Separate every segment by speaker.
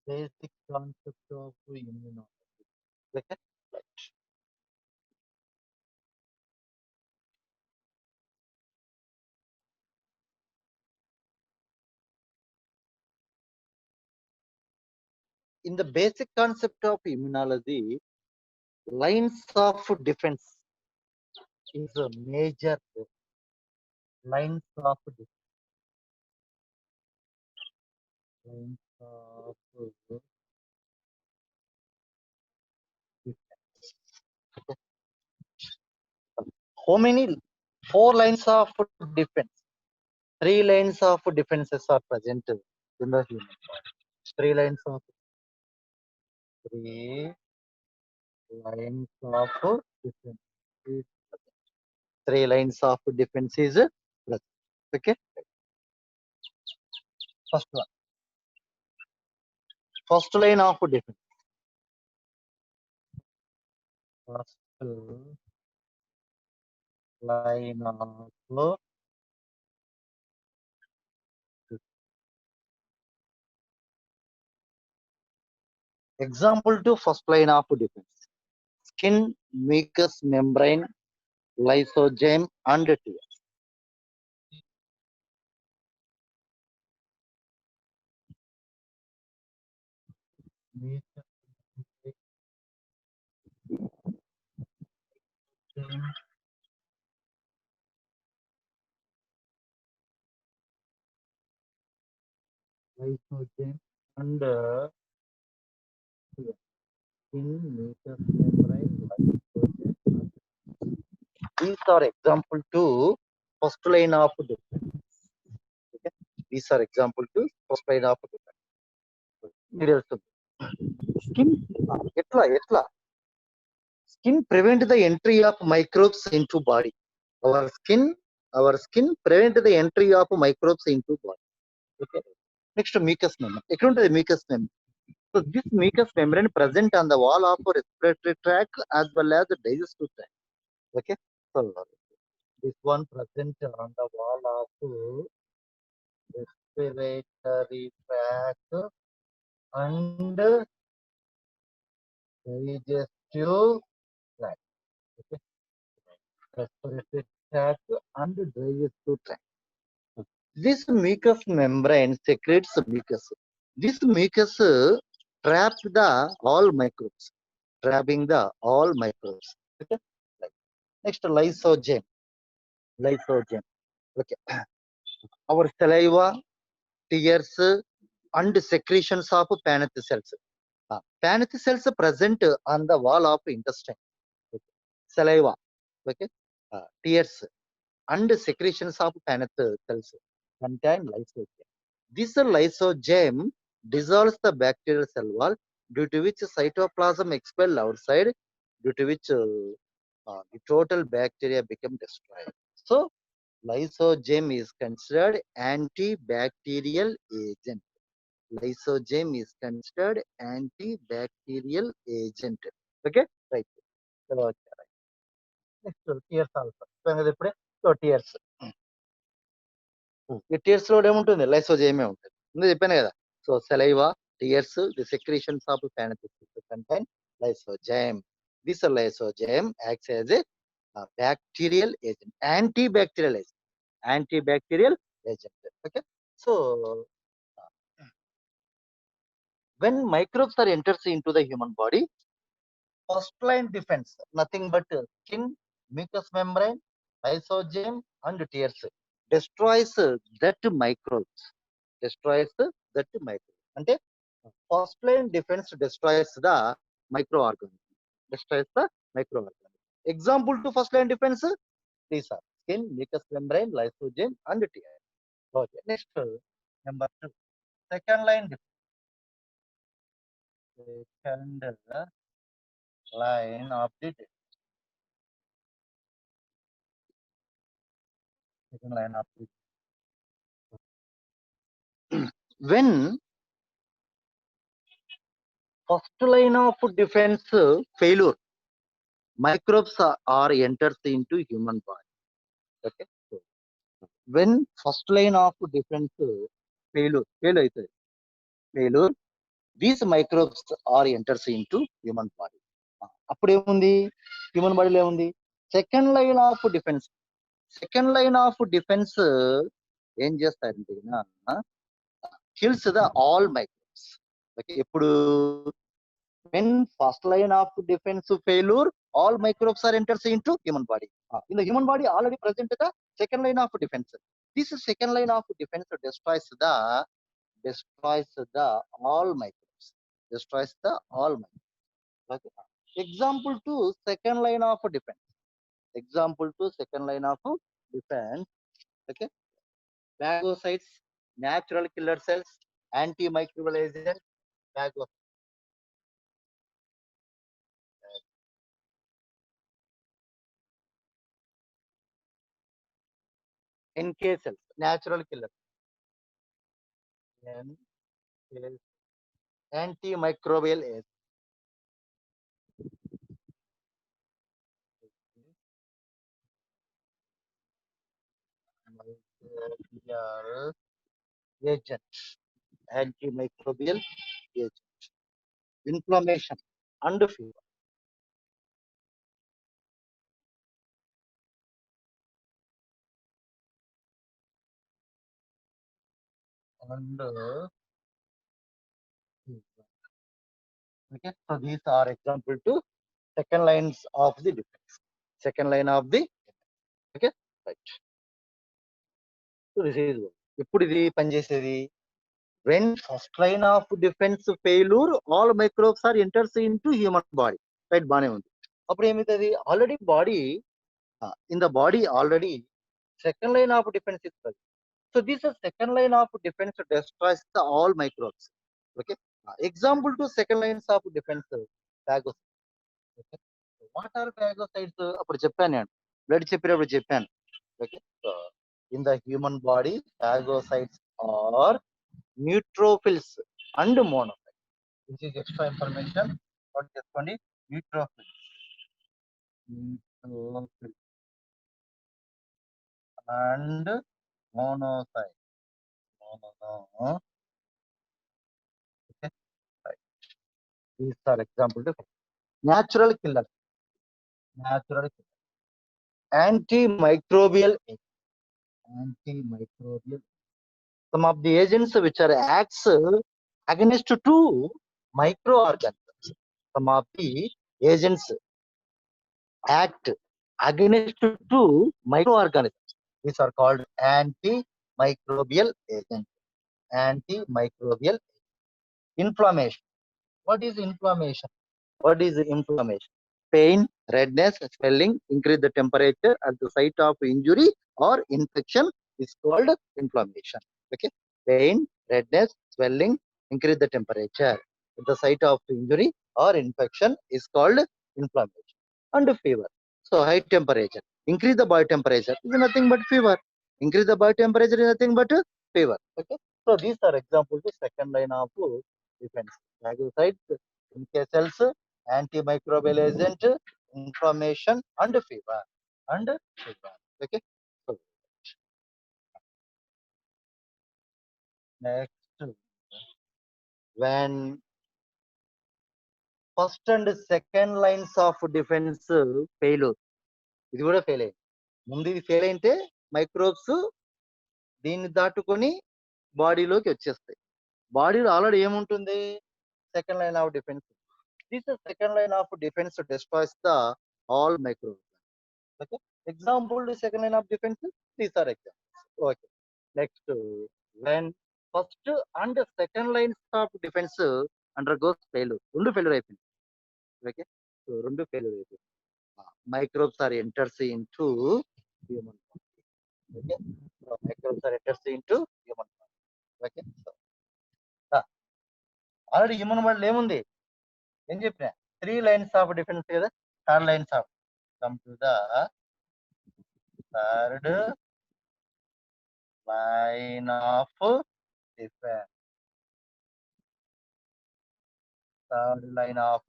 Speaker 1: Basic concept of immunology. Okay? Right. In the basic concept of immunology, lines of defense is a major lines of lines of defense. How many? Four lines of defense. Three lines of defenses are present in the human body. Three lines of three lines of defense. is- Three lines of defense is present. Okay. First one. First line of defense. First line of defense. Example to first line of defense. Skin, mucous membrane, lysozyme, and tear. Mucous membrane, lysozyme, and tear. Skin, mucous membrane, lysozyme, and these are example to first line of defense. Okay? These are example to first line of defense. Medial sub. Skin, etla. Skin prevent the entry of microbes into body. Our skin, our skin prevent the entry of microbes into body. Okay. Next, mucous membrane. ఎక్కడ ఉంటుంది mucous membrane? So this mucous membrane present on the wall of respiratory tract as well as the digestive tract. Okay. So this one present on the wall of respiratory tract and digestive tract. Okay. Respiratory tract and digestive tract. This mucous membrane secretes mucus. This mucus traps the all microbes, trapping the all microbes. Okay. Right. Next, lysozyme. Lysozyme. Okay. Our saliva, tears, and secretions of Paneth cells. Paneth cells present on the wall of intestine. Okay. Saliva. Okay. Tears and secretions of Paneth cells contain lysozyme. This lysozyme dissolves the bacterial cell wall, due to which cytoplasm expel outside, due to which the total bacteria become destroyed. So, lysozyme is considered antibacterial agent. Lysozyme is considered antibacterial agent. Okay, right. So, next, tears also. So, tears. ఈ tears లో ఏముంటుంది లైసోజైమే ఉంటుంది ముందు చెప్పాను కదా so saliva tears the secretions of Paneth's contain lysozyme this lysozyme acts as a bacterial agent antibacterial agent okay so when microbes are enters into the human body, first line defense nothing but skin, mucous membrane, lysozyme and tears destroys that microbes. Destroys that microbe. అంటే first line defense destroys the microorganism. Destroys the microorganism. Example to first line defense, these are skin, mucous membrane, lysozyme, and tear. Okay. Next, number two. Second line defense. Second line of the defense. Second line of the when first line of defense failure, microbes are enters into human body. Okay. So, when first line of defense failure, failure, these microbes are enters into human body. అప్పుడు ఏముంది human బాడీలో ఏముంది second line of defence. Second line of defence ఏం చేస్తారంటే kills the all microbes. Okay, ఇప్పుడు when first line of defense failure, all microbes are enters into human body. In the human body already present the second line of defense. This second line of defense destroys the all microbes. Destroys the all microbes. Okay. Example to second line of defense. Example to second line of defense. Okay. Phagocytes, natural killer cells, antimicrobial agent, phagocytes. NK cells, natural killer. Antimicrobial agent. Microbial agent. Antimicrobial agent. Inflammation and fever. And fever. Okay, so these are example to second lines of the defense. Second line of the okay, right. So this is ఇప్పుడు ఇది పనిచేసేది when first line of defense failure, all microbes are enters into human body. Right, బానే ఉంది. అప్పుడు ఏమవుతుంది already body in the body already second line of defense is present. So this is second line of defense destroys the all microbes. Okay. Example to second lines of defense phagocytes. Okay. So what are phagocytes? అప్పుడు చెప్పాను నేను blood చెప్పినప్పుడు చెప్పాను. Okay. So in the human body phagocytes are neutrophils and monocytes. This is extra information. What చేసుకోండి neutrophils. Neutrophils and monocytes. Okay. Right. These are example to natural killer. Natural killer. Antimicrobial agent. Antimicrobial. Some of the agents which are acts against two microorganisms. Some of the agents act against two microorganisms. These are called antimicrobial agents. Antimicrobial inflammation. What is inflammation? What is inflammation? Pain, redness, swelling, increase the temperature at the site of injury or infection is called inflammation. Okay. Pain, redness, swelling, increase the temperature at the site of injury or infection is called inflammation. And fever. So high temperature. Increase the body temperature is nothing but fever. Increase the body temperature is nothing but fever. Okay. So these are examples of second line of defense. Phagocytes, NK cells, antimicrobial agent, inflammation, and fever. And fever. Okay. So next, when first and second lines of defense failure, ఇది కూడా fail అయింది. ముందు ఇది fail అయితే microbes దీన్ని దాటుకొని బాడీలోకి వచ్చేస్తాయి. బాడీలో ఆల్రెడీ ఏముంటుంది second line of defence. This second line of defence destroys the all microbes. Okay. Example to second line of defense. These are examples. Okay. Next, when first and second lines of defense undergoes failure. రెండు failure అయిపోయింది. Okay. So రెండు failure అయిపోయింది. Microbes are enters into human body. Okay. So microbes are enters into human body. Okay. So already human బాడీలో ఏముంది ఏం చెప్పిన 3 lines of defense కదా. Third lines of come to the third line of defense. Third line of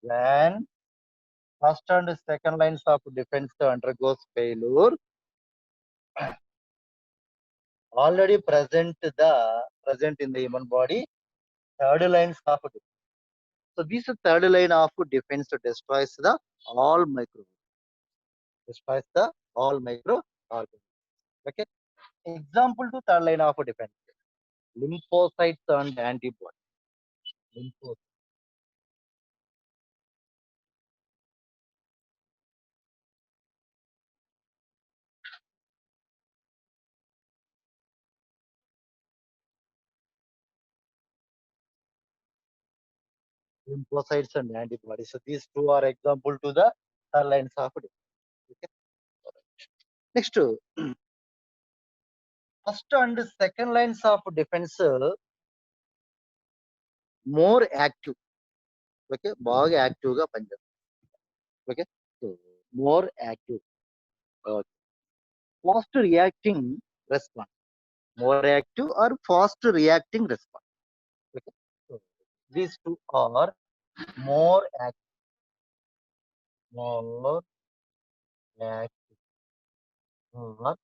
Speaker 1: when first and second lines of defense undergoes failure, already present in the human body third lines of defense. So this third line of defense destroys the all microorganisms. Okay. Example to third line of defense: lymphocytes and antibodies. Lymphocytes and antibodies. So these two are example to the third lines of defense. Okay. Next, first and second lines of defense more active. Okay, బాగా active గా పనిచేస్తుంది. Okay, so more active. Fast reacting response. More active or fast reacting response. Okay, so these two are more active. More active or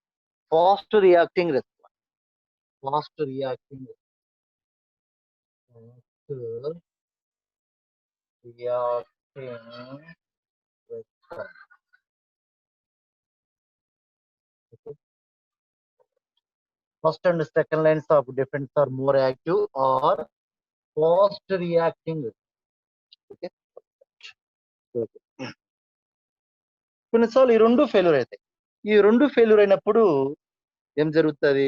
Speaker 1: fast reacting response. Fast reacting response. Reacting response. Okay. First and second lines of defense are more active or fast reacting. Okay. Okay. కొన్నిసార్లు ఈ రెండు failure అవుతాయి. ఈ రెండు failure అయినప్పుడు ఏం జరుగుతుంది?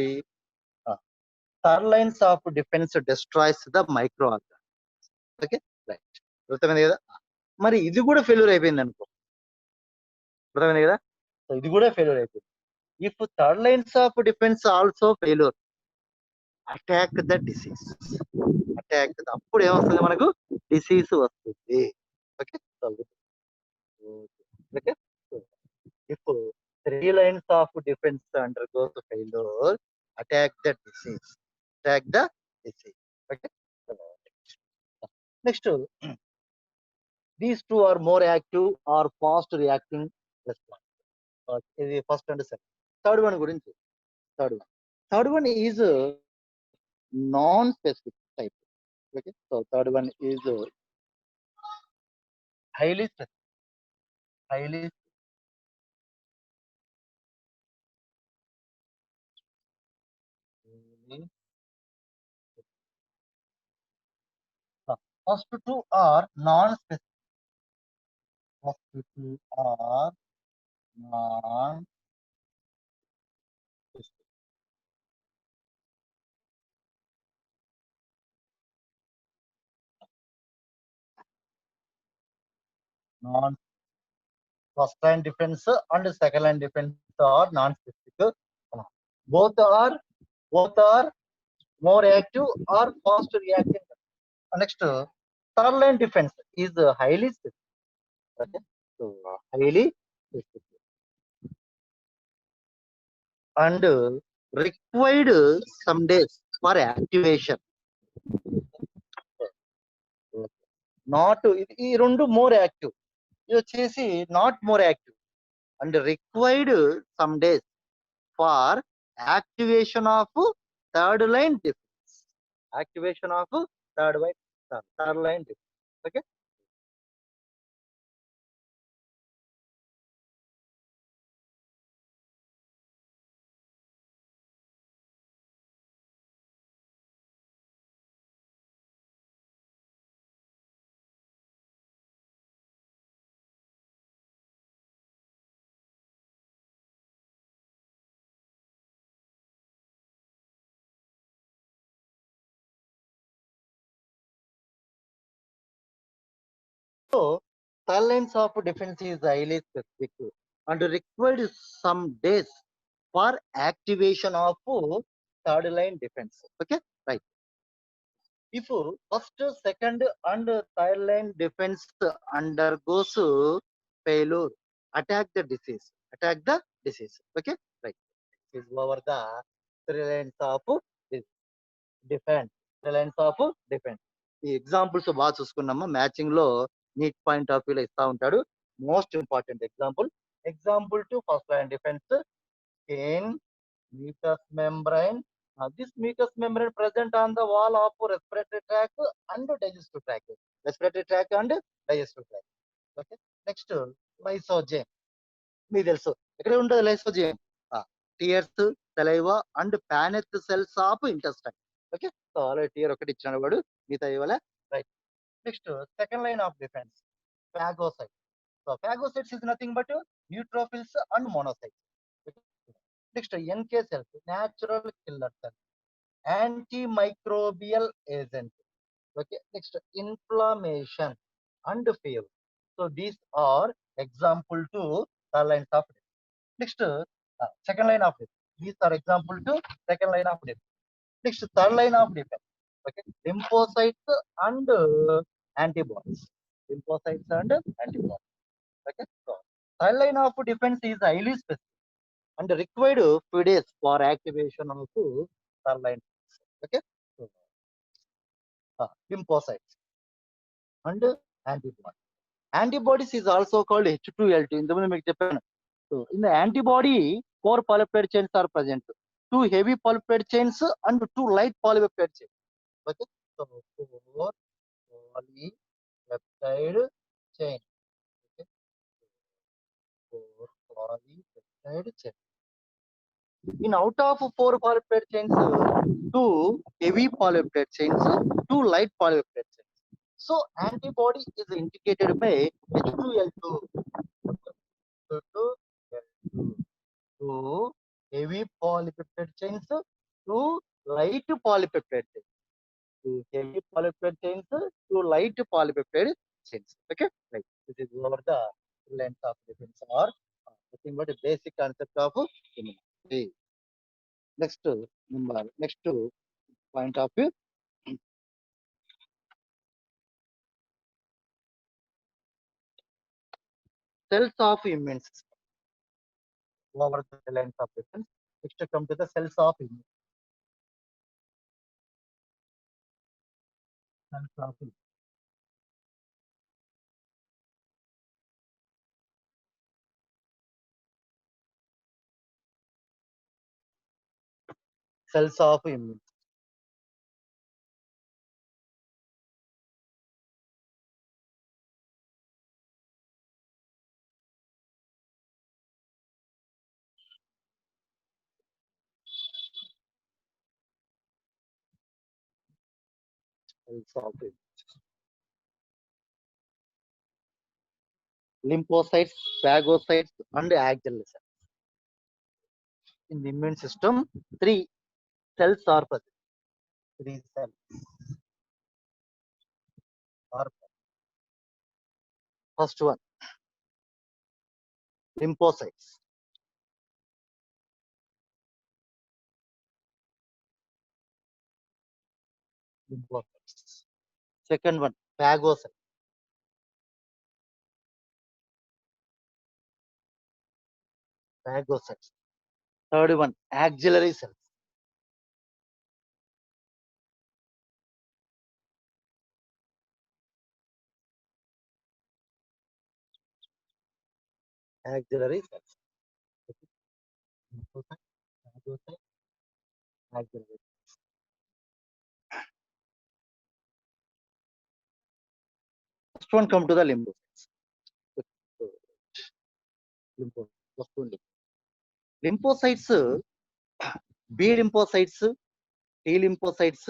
Speaker 1: Third lines of defence destroys the micro organ. Okay, right, అర్థమైంది కదా. మరి ఇది కూడా ఫెయిల్యూర్ అయిపోయింది అనుకో, అర్థమైంది కదా. సో ఇది కూడా ఫెయిల్యూర్ అయిపోయింది. If third lines of defence also failure, attack the disease. అప్పుడు ఏమొస్తుంది మనకు? డిసీజ్ వస్తుంది. Okay, okay. If three lines of defense undergoes failure, attack the disease. Okay. Next, these two are more active or fast reacting response. This is first and second. Third one gurinchi. Third one is non-specific type. Okay. So third one is highly specific. First two are non-specific. First two are non-specific. First line defense and second line defense are non-specific. Both are more active or fast reacting. Next, third line defense is highly specific. Okay? So highly specific and required some days for activation. Not ఈ రెండు more active. ఇది వచ్చేసి not more active and required some days for activation of third line defense. Activation of third line defense. Okay. So, third lines of defense is highly specific and required some days for activation of third line defense. Okay, right. If first, second, and third line defense undergoes failure, attack the disease. Okay, right. Is over the three lines of defense. ఈ examples బాగా చూసుకున్నామా, matching లో neat point of view లో ఇస్తా ఉంటాడు. Most important example to first line defence, skin, mucous membrane, This mucous membrane present on the wall of respiratory tract and digestive tract. Respiratory tract and digestive tract. Okay. Next, lysozyme. మీకు తెలుసు ఎక్కడ ఉంటుంది lysozyme? Tears, saliva and Paneth cells of intestine. Okay, so already tear ఒకటి ఇచ్చిన వాడు, మిగతా ఇవ్వాలి. Right. Next, second line of defence, phagocytes. So phagocytes is nothing but neutrophils and monocytes. Next, NK cells, natural killer cells, antimicrobial agent. Okay. Next, inflammation and fever. So these are example to third line of defense. Next, second line of defense. These are example to second line of defense. Next, third line of defense. Okay, lymphocytes and antibodies. Lymphocytes and antibodies. Okay, so third line of defense is highly specific and required few days for activation of third line. Okay, so, lymphocytes and antibodies. Antibodies is also called H2L2. In the make Japan. So in the antibody, 4 polypeptide chains are present. 2 heavy polypeptide chains and 2 light polypeptide chains. Okay, so 4 polypeptide chain. Okay, 4 polypeptide chain. In out of 4 polypeptide chains, 2 heavy polypeptide chains, 2 light polypeptide chains. So antibody is indicated by H2L2. Two heavy polypeptide chains, 2 light polypeptide chains. 2 heavy polypeptide chains, 2 light polypeptide chains. Okay, right. This is over the length of defense or nothing but a basic concept of immunity. Next point of view. Cells of immune system. Over the length of defense. Next, come to the cells of immune. Cells of immune. Cells of immune. Cells of immune. Lymphocytes, phagocytes, and Aguilar cells. In the immune system, 3 cells are present. 3 cells are present. First one, lymphocytes. Lymphocytes. Second one, phagocytes. Phagocytes. Third one, axillary cells. Axillary cells. Lymphocytes, phagocytes, axillary. First one come to the lymphocytes. Lymphocytes. Lymphocytes, B lymphocytes, T lymphocytes,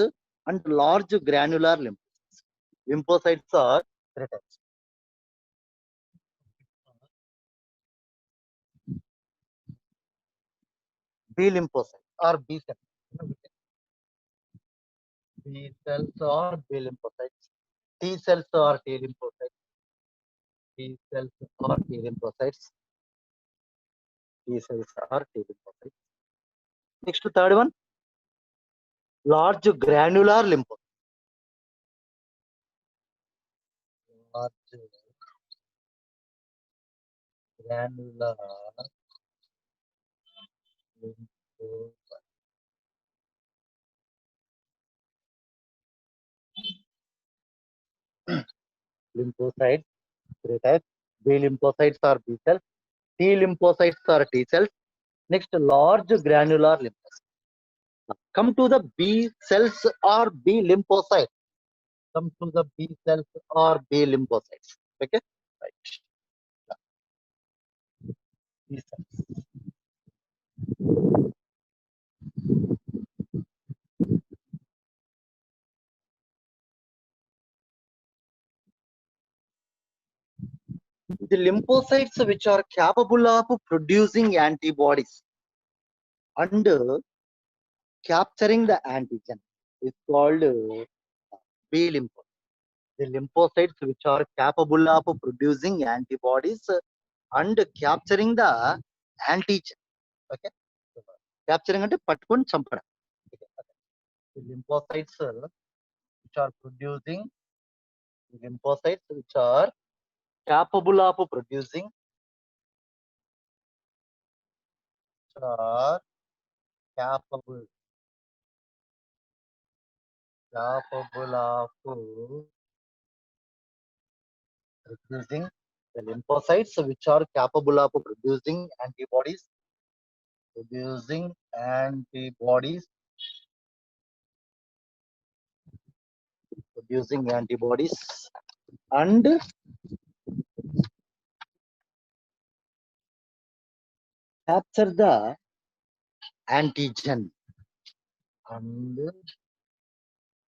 Speaker 1: and large granular lymphocytes. Lymphocytes are 3 types. B lymphocytes or B cells. B cells or B lymphocytes. T cells or T lymphocytes. T cells or T lymphocytes. T cells or T lymphocytes. Next, third one, large granular lymphocytes. Large granular lymphocytes. Lymphocytes, 3 types. B lymphocytes are B cells. T lymphocytes are T cells. Next, large granular lymphocytes. Come to the B cells or B lymphocytes. Come to the B cells or B lymphocytes. Okay, right. B cells. The lymphocytes which are capable of producing antibodies and capturing the antigen is called B lymphocytes. The lymphocytes which are capable of producing antibodies and capturing the antigen. Okay, capturing అంటే పట్టుకొని చంపడం. The lymphocytes which are producing, the lymphocytes which are capable of producing, are capable of producing, the lymphocytes which are capable of producing antibodies, antibodies, producing antibodies, and capture the antigen, and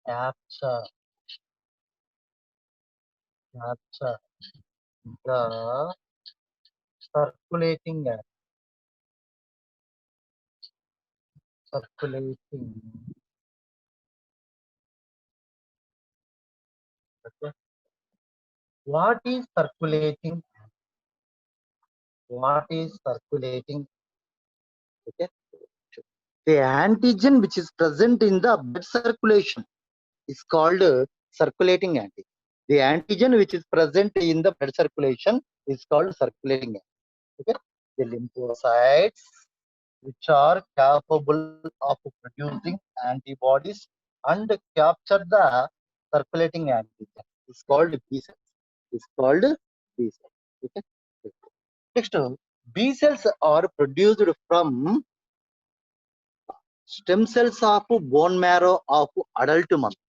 Speaker 1: capture the circulating circulating. Okay. What is circulating? What is circulating? Okay. The antigen which is present in the blood circulation is called circulating antigen. The antigen which is present in the blood circulation is called circulating antigen. Okay. The lymphocytes which are capable of producing antibodies and capture the circulating antigen is called B cells. Is called B cells. Okay. Next, B cells are produced from stem cells of bone marrow of adult monkey.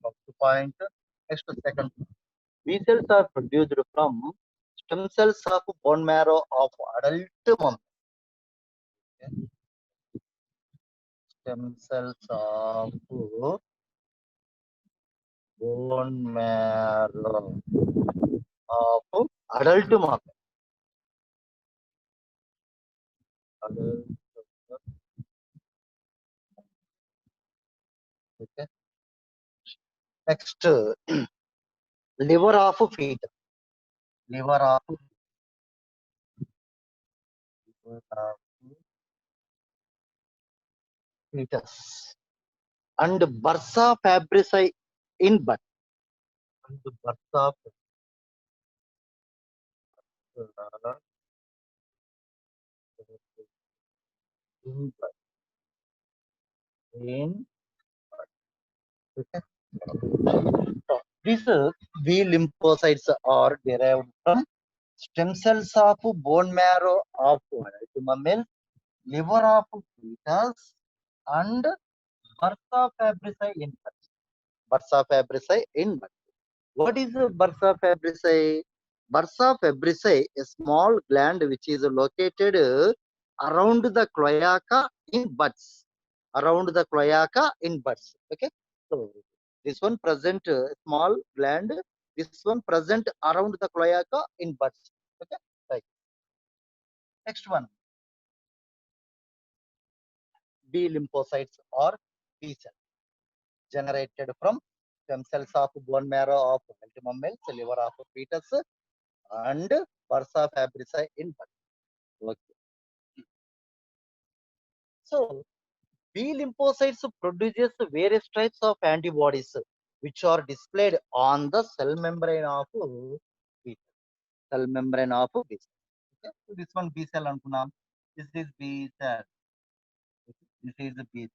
Speaker 1: First point. Next, second. B cells are produced from stem cells of bone marrow of adult monkey. Okay. Stem cells of bone marrow of adult monkey. Adult, okay. Next, liver of fetus. Liver of fetus. And bursa fabrici in bud. And bursa in bud. In bud. Okay. These B lymphocytes are derived from stem cells of bone marrow of adult mammal, liver of fetus, and bursa fabrici in bud. Bursa fabrici in bud. What is bursa fabrici? Bursa fabrici, a small gland which is located around the cloaca in buds. Around the cloaca in buds. Okay. So this one present small gland. This one present around the cloaca in buds. Okay. Right. Next one. B lymphocytes or B cells generated from stem cells of bone marrow of adult mammals, liver of fetus, and bursa fabrici in bud. Okay. So B lymphocytes produces various types of antibodies which are displayed on the cell membrane of B cell. Cell membrane of B cell. Okay. So this one B cell ankunam. This is B cell. This is the B cell.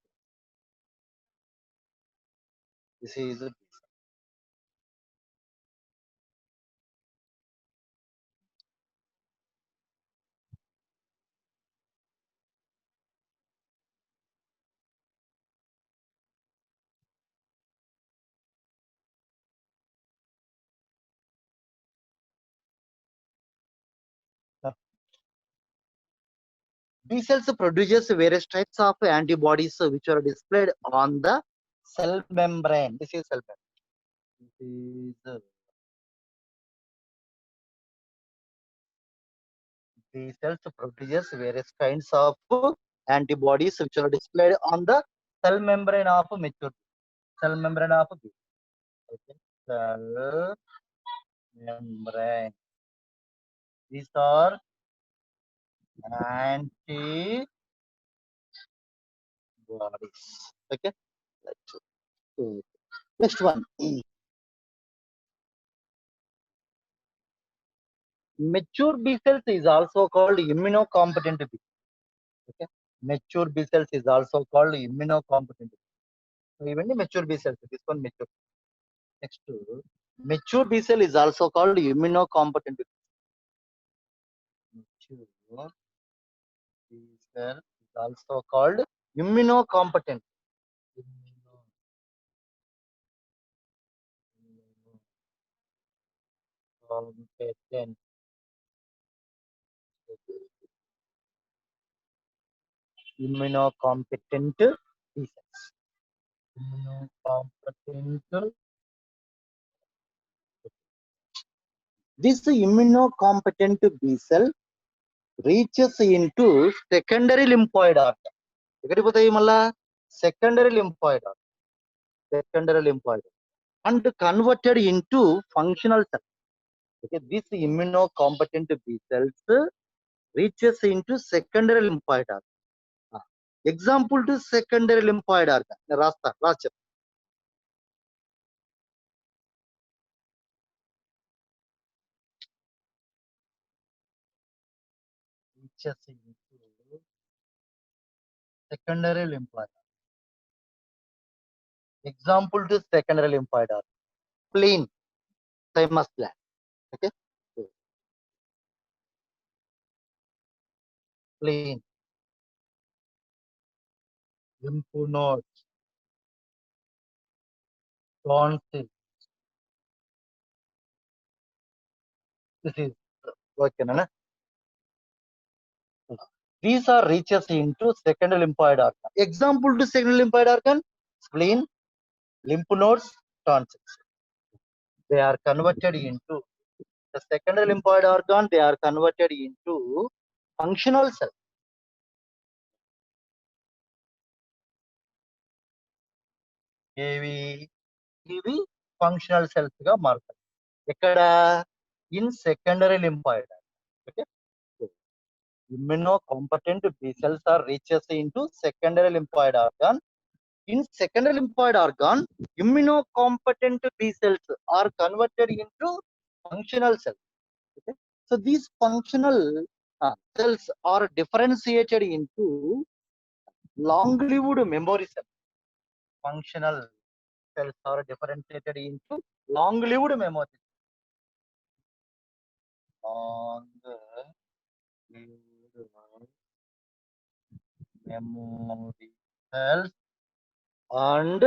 Speaker 1: This is the B cell. B cells produces various types of antibodies which are displayed on the cell membrane. This is cell membrane. B cells produces various kinds of antibodies which are displayed on the cell membrane of mature cell membrane of B. Okay. Cell membrane. These are antibodies. Okay. Next one. Mature B cells is also called immunocompetent B. Okay. Mature B cells is also called immunocompetent. So even the mature B cells, this one mature. Next, mature B cell is also called immunocompetent. Mature B cell is also called immunocompetent. Immunocompetent. Immunocompetent B cells. Immunocompetent. This immunocompetent B cell reaches into secondary lymphoid organ. ఎక్కడికి పోతాయి మళ్ళా secondary lymphoid organ. Secondary lymphoid and converted into functional cells. Okay, this immunocompetent B cells reaches into secondary lymphoid organ. Example to secondary lymphoid organ. Rasta, Rasta. Reaches into secondary lymphoid organ. Example to secondary lymphoid organ. Spleen, thymus gland. Okay. Spleen, lymph nodes, tonsil. This is okay, na? These are reaches into secondary lymphoid organ. Example to secondary lymphoid organ: spleen, lymph nodes, tonsils. They are converted into the secondary lymphoid organ. They are converted into functional cells. ఇవి functional cells గా మారుతాయి. ఎక్కడ? In secondary lymphoid organ. Okay. Immunocompetent B cells are reaches into secondary lymphoid organ. In secondary lymphoid organ, immunocompetent B cells are converted into functional cells. Okay? So these functional cells are differentiated into long-lived memory cells. Functional cells are differentiated into long-lived memory. Long-lived memory cells and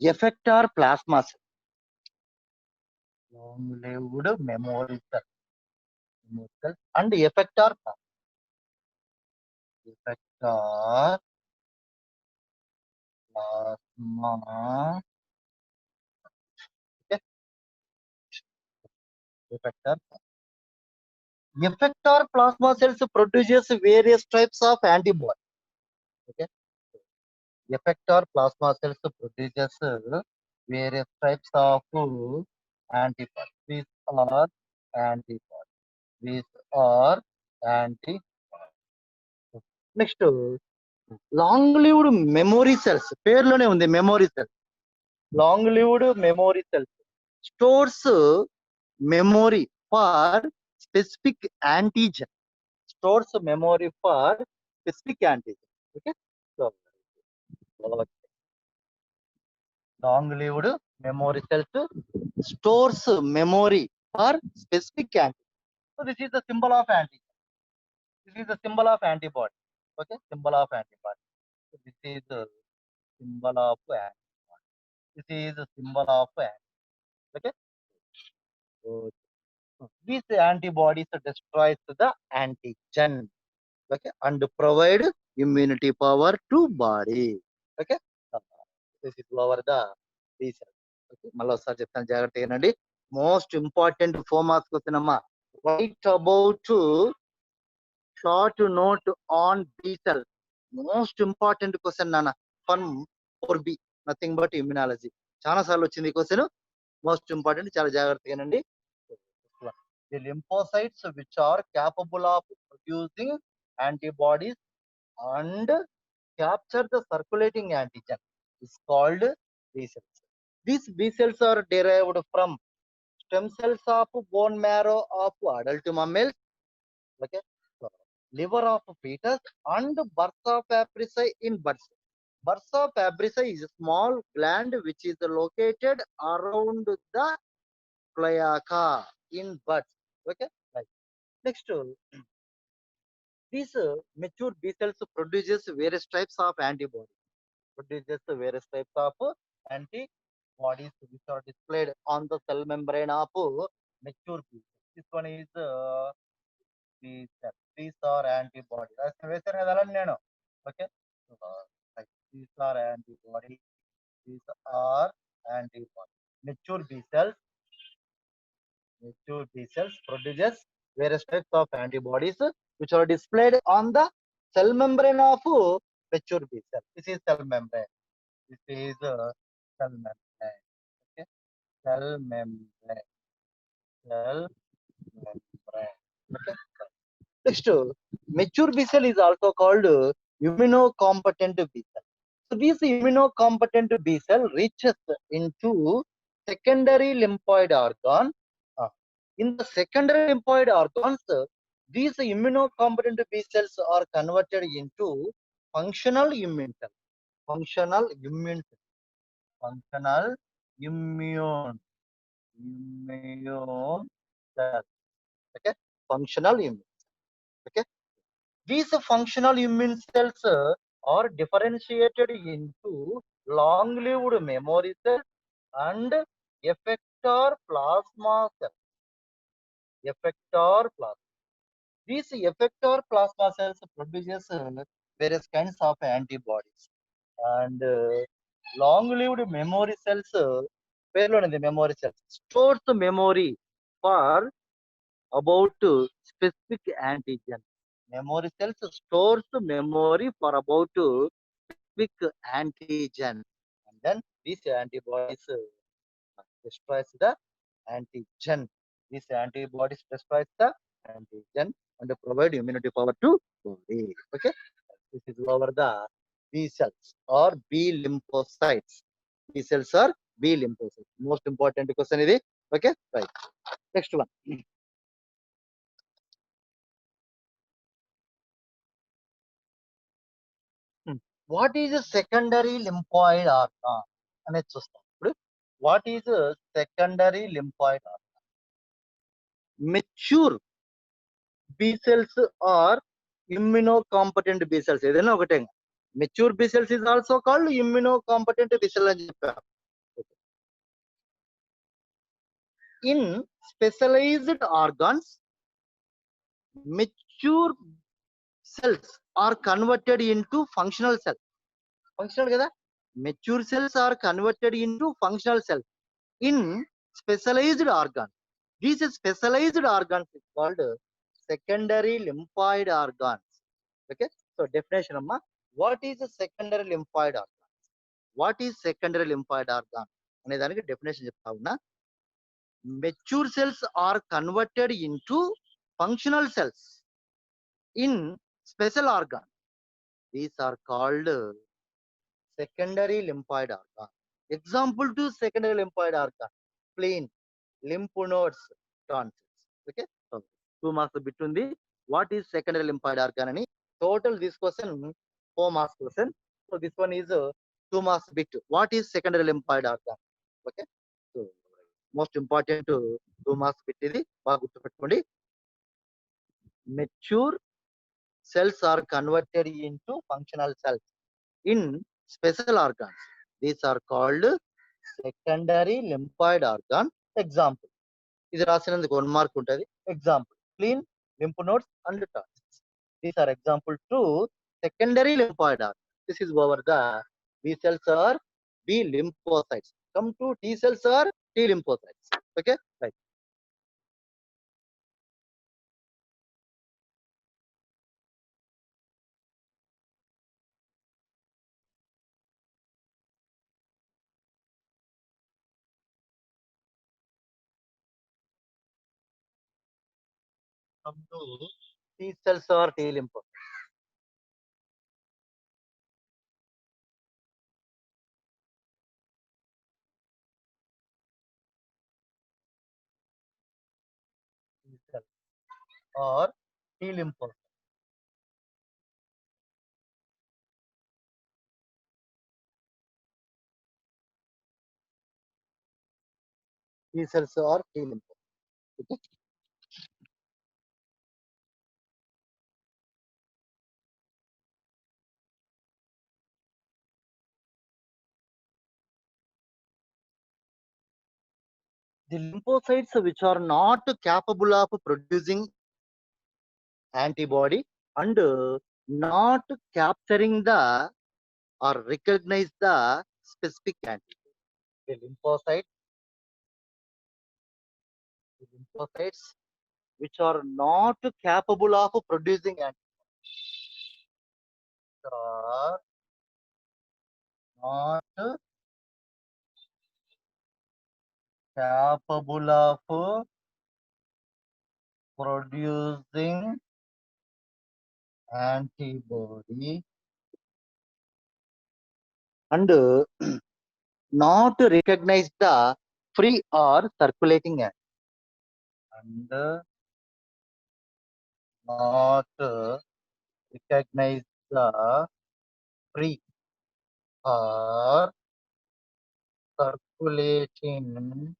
Speaker 1: effector plasma cells. Long-lived memory cells and effector plasma. Okay. Effector plasma cells produces various types of antibodies. Okay. Effector plasma cells produces various types of antibodies. These are antibodies. These are antibodies. Next, long-lived memory cells. పేర్లోనే ఉంది memory cells. Long-lived memory cells stores memory for specific antigen. Stores memory for specific antigen. Okay. So, long-lived memory cells stores memory for specific antigen. So this is the symbol of antigen. This is the symbol of antibody. Okay, symbol of antibody. So this is the symbol of antibody. This is the symbol of antibody. Okay. So these antibodies destroys the antigen. Okay, and provide immunity power to body. Okay, this is over the B cell. Okay, మళ్ళీ ఒకసారి చెప్తాను జాగ్రత్తగా వినండి. Most important 4 marks question అమ్మా. Write about short note on B cell. Most important question నాన్న ఫన్ 4B, nothing but immunology. చాలా సార్లు వచ్చింది ఈ క్వశ్చన్. మోస్ట్ ఇంపార్టెంట్, చాలా జాగ్రత్తగా వినండి. The lymphocytes which are capable of producing antibodies and capture the circulating antigen is called B cells. These B cells are derived from stem cells of bone marrow of adult mammals, okay, liver of fetus, and bursa fabrici in birds. Bursa fabrici is a small gland which is located around the cloaca in birds. Okay, right. Next, these mature B cells produces various types of antibodies. Produces various types of antibodies which are displayed on the cell membrane of mature B cells. This one is B cell. These are antibodies. Okay. Like these are antibodies. These are antibodies. Mature B cells. Mature B cells produces various types of antibodies which are displayed on the cell membrane of mature B cell. This is cell membrane. This is cell membrane. Okay. Cell membrane. Cell membrane. Okay. Next, mature B cell is also called immunocompetent B cell. So this immunocompetent B cell reaches into secondary lymphoid organ. In the secondary lymphoid organs, these immunocompetent B cells are converted into functional immune cells. Functional immune cells. Functional immune cells. Okay, functional immune. Okay, these functional immune cells are differentiated into long-lived memory cells and effector plasma cells. Effector plasma. These effector plasma cells produces various kinds of antibodies, and long-lived memory cells, the memory cells stores the memory for about specific antigen. Memory cells stores the memory for about specific antigen, and then these antibodies destroys the antigen. These antibodies destroys the antigen and provide immunity power to body. Okay, this is over the B cells or B lymphocytes. B cells are B lymphocytes. Most important question is it. Okay, right. Next one. What is a secondary lymphoid organ? అనేది చూస్తాం ఇప్పుడు. What is a secondary lymphoid organ? Mature B cells or immunocompetent B cells. ఏదైనా ఒకటే. Mature B cells is also called immunocompetent B cell అని చెప్పారు. In specialized organs, mature cells are converted into functional cells. Functional కదా? Mature cells are converted into functional cells in specialized organs. These specialized organs is called secondary lymphoid organs. Okay, so definition amma, what is a secondary lymphoid organ? What is secondary lymphoid organ అనే దానికి definition చెప్తా ఉన్నా. Mature cells are converted into functional cells in special organ. These are called secondary lymphoid organ. Example to secondary lymphoid organ: spleen, lymph nodes, tonsils. Okay, so 2 marks bit ఉంది. What is secondary lymphoid organ అని. Total this question 4 marks question. So this one is 2 marks bit. What is secondary lymphoid organ? Okay, so most important 2 marks bit ఇది బాగా గుర్తుపెట్టుకోండి. Mature cells are converted into functional cells in special organs. These are called secondary lymphoid organ. Example, ఇది రాసినందుకు 1 mark ఉంటుంది. Example: spleen, lymph nodes and tonsils. These are example to secondary lymphoid organ. This is over the B cells or B lymphocytes. Come to T cells or T lymphocytes. Okay, right. Come to T cells or T lymphocytes. T cells or T lymphocytes. T cells or T lymphocytes. Okay. The lymphocytes which are not capable of producing antibody and not capturing the or recognize the specific antigen. The lymphocytes which are not capable of producing antibody are not capable of producing antibody and not recognize the free or circulating antibody and not recognize the free or circulating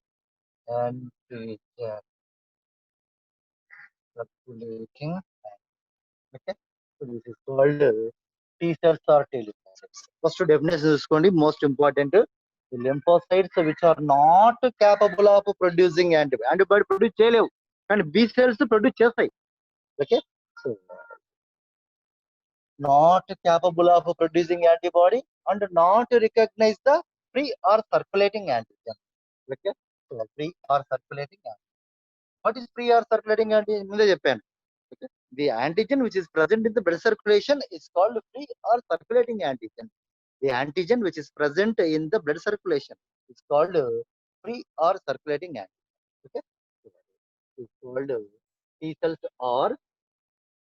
Speaker 1: antigen. Circulating. Okay. So this is called T cells or T lymphocytes. First definition చూసుకోండి most important. The lymphocytes which are not capable of producing antibody. Antibody produce చేయలేవు కానీ B cells produce చేస్తాయి. Okay. So not capable of producing antibody and not recognize the free or circulating antigen. Okay. So free or circulating antigen. What is free or circulating antigen? ముందే చెప్పాను. Okay. The antigen which is present in the blood circulation is called free or circulating antigen. The antigen which is present in the blood circulation is called free or circulating antigen. Okay. It's called T cells or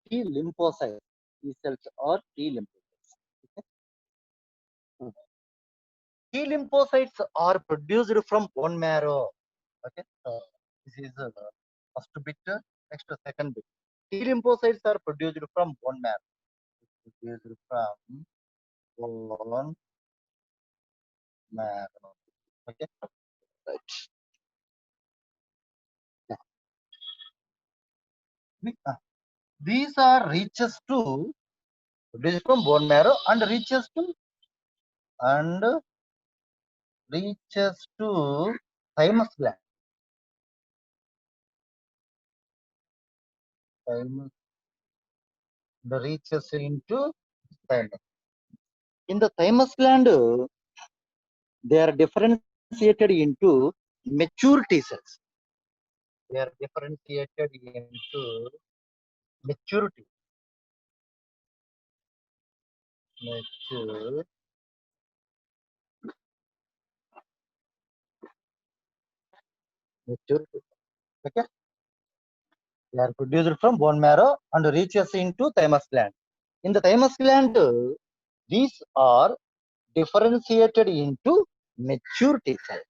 Speaker 1: T lymphocytes. T cells or T lymphocytes. Okay. T lymphocytes are produced from bone marrow. Okay. This is first bit. Next second bit. T lymphocytes are produced from bone marrow. Produced from bone marrow. Okay. Right. Yeah. These are reaches to produced from bone marrow and and reaches to thymus gland. Thymus, the reaches into thymus. In the thymus gland, they are differentiated into mature T cells. They are differentiated into maturity. Mature, maturity. Okay. They are produced from bone marrow and reaches into thymus gland. In the thymus gland, these are differentiated into mature T cells.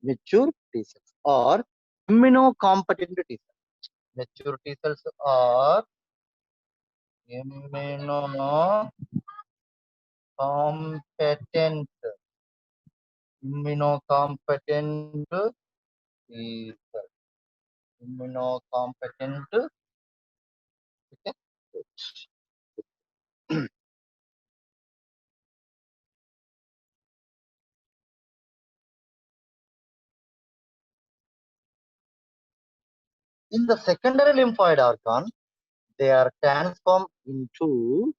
Speaker 1: Mature T cells or immunocompetent T cells. Mature T cells are immunocompetent. Immunocompetent T cells. Immunocompetent. Okay. In the secondary lymphoid organ, they are transformed into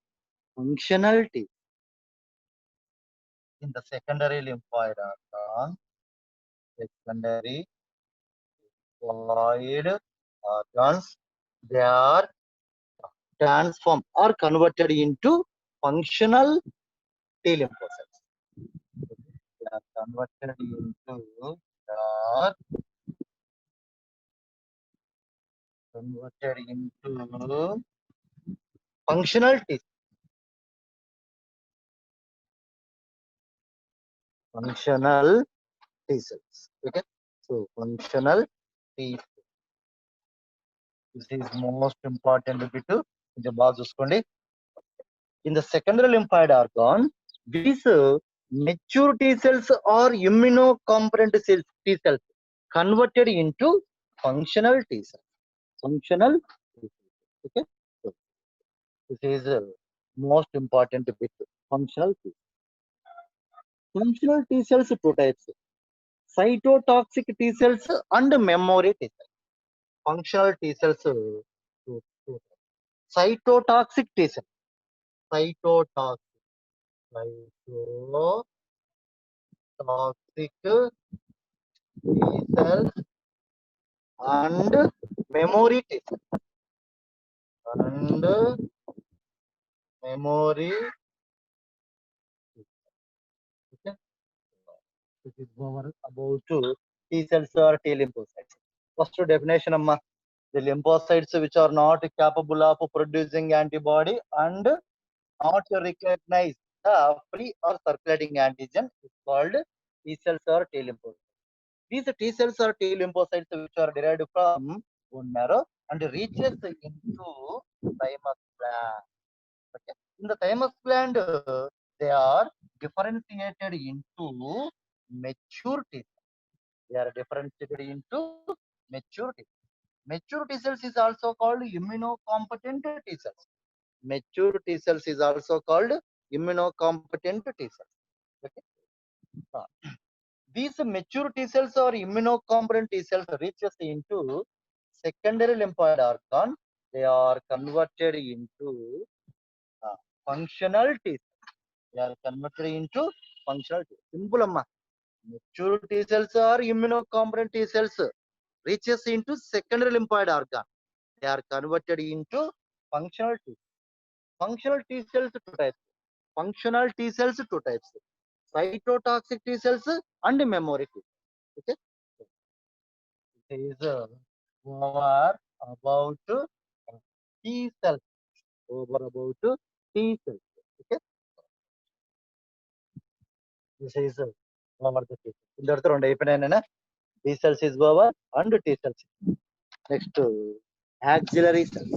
Speaker 1: functional T. In the secondary lymphoid organs, they are transformed or converted into functional T lymphocytes. They are converted into are converted into functional T. Functional T cells. Okay. So functional T. This is most important bit. The బాగా చూసుకోండి. In the secondary lymphoid organ, these mature T cells or immunocompetent cells, T cells converted into functional T cells. Functional T cells. Okay. So this is most important bit. Functional T cells. Functional T cells two types. Cytotoxic T cells and memory T cells. Functional T cells two. Cytotoxic T cells. Cytotoxic. Cytotoxic T cells and memory T cells. And memory. Okay. This is about T cells or T lymphocytes. First definition, amma. The lymphocytes which are not capable of producing antibody and not recognize the free or circulating antigen is called T cells or T lymphocytes. These T cells or T lymphocytes which are derived from bone marrow and reaches into thymus gland. Okay. In the thymus gland, they are differentiated into mature T cells. They are differentiated into mature T cells. Mature T cells is also called immunocompetent T cells. Mature T cells is also called immunocompetent T cells. Okay. Uh, These mature T cells or immunocompetent T cells reaches into secondary lymphoid organ. They are converted into functional T cells. They are converted into functional T cells. Simple amma. Mature T cells or immunocompetent T cells reaches into secondary lymphoid organ. They are converted into functional T cells. Functional T cells two types. Functional T cells two types. Cytotoxic T cells and memory T cells. Okay. It is over about T cells. Over about T cells. Okay. This is over the T cells. In the other one, B cells is over and T cells. Next, auxiliary cells.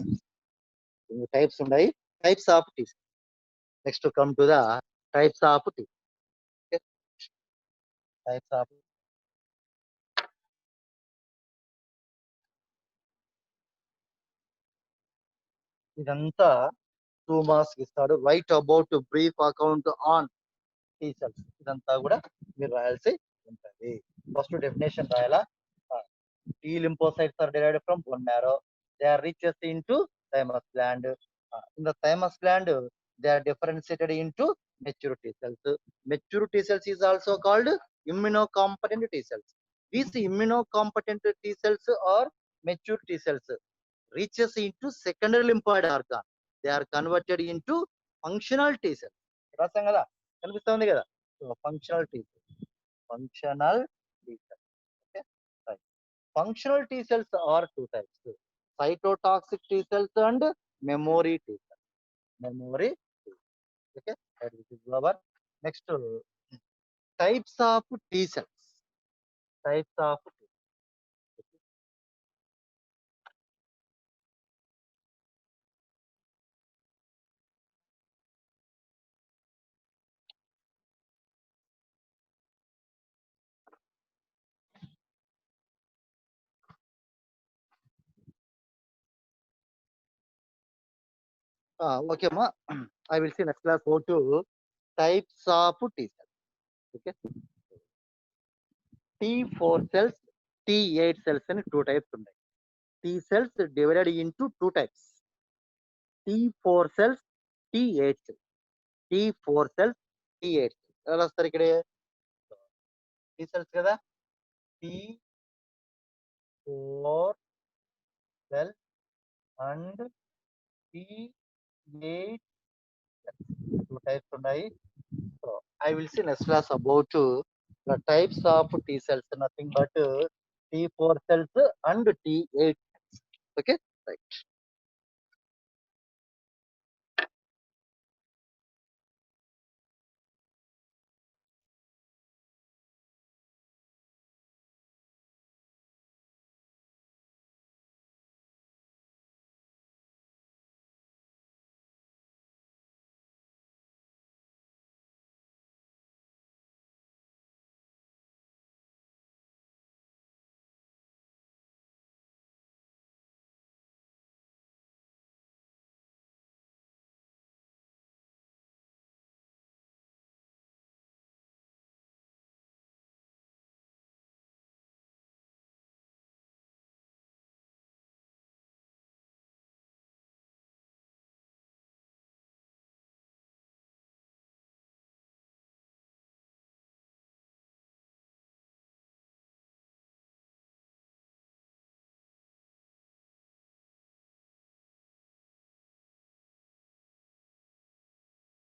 Speaker 1: Types ఉన్నాయి. Types of T cells. Next to come to the types of T. Okay. Types of ఇదంతా 2 marks ఇస్తాడు. Write about brief account on T cells. ఇదంతా కూడా మీరు రాయాల్సి ఉంటుంది. First definition రాయాలా. T lymphocytes are derived from bone marrow. They are reaches into thymus gland. In the thymus gland, they are differentiated into mature T cells. Mature T cells is also called immunocompetent T cells. These immunocompetent T cells are mature T cells reaches into secondary lymphoid organ. They are converted into functional T cells. రాసాం కదా, కనిపిస్తుంది కదా. So functional T cells. Functional T cells. Okay. Right. Functional T cells are two types. Cytotoxic T cells and memory T cells. Memory T cells. Okay. That is our next types of T cells. Types of T cells. Okay, ma. I will see next class go to types of T cells. Okay. T4 cells, T8 cells and two types ఉన్నాయి. T cells divided into two types. T4 cells, T8 cells. T4 cells, T8 cells. ఎలా వస్తారు ఇక్కడ T cells కదా T4 cells and T8 two types ఉన్నాయి. So I will see next class about the types of T cells, nothing but T4 cells and T8 cells. Okay, right.